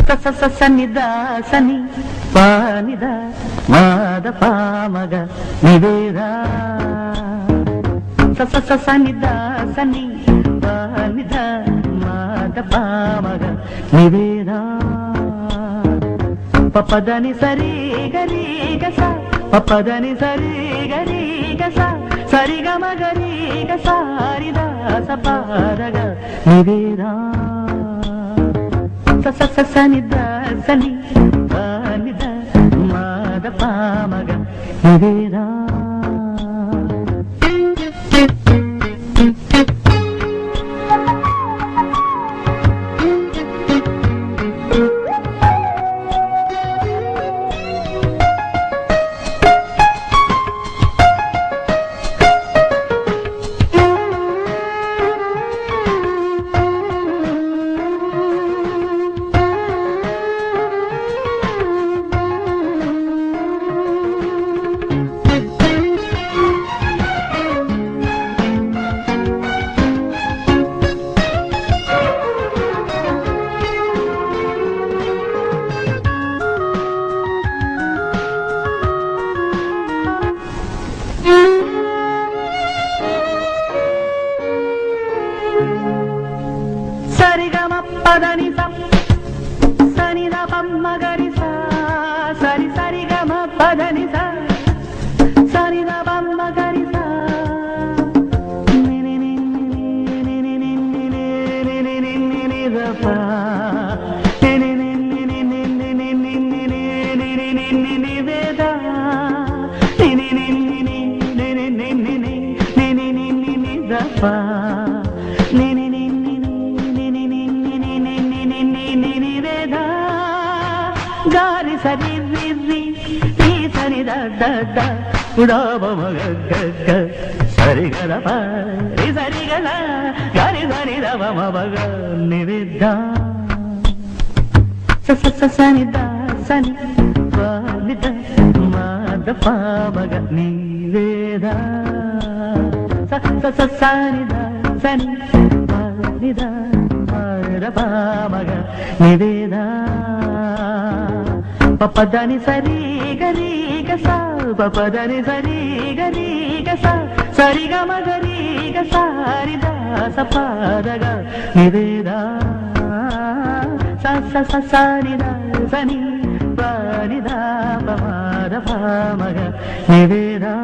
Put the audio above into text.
సన్నిద సని పానిద మాద పామగ నివేదా సన్నిద సని పానిద మాద పామగ నివేదా పపదని సరి గరి గస పపదని సరి గరి గస సరిగమ గరి గసారిద సపారగ నివేదా సనిద సని పానిద మాద పామగ నివేదా సరిగమ పదని సని దమ గరి సరి సరిగమ పదని సని దమ గరి గారి సరి రి ఈ సరి ద ఉడాబ మగ గ సరి గల పరి సరి గల గారి సరి దవ మగ నివేద సని ద సని పానిద మాద పామగ నివేద సని ద సని పానిద మాద పామగ నివేద పపదని సరి గరి గస పపదని సరి గరి గస సరిగమ గరి గసారిద సపారగ నివేదా సనిద సని పానిద పమాద పామగ నివేదా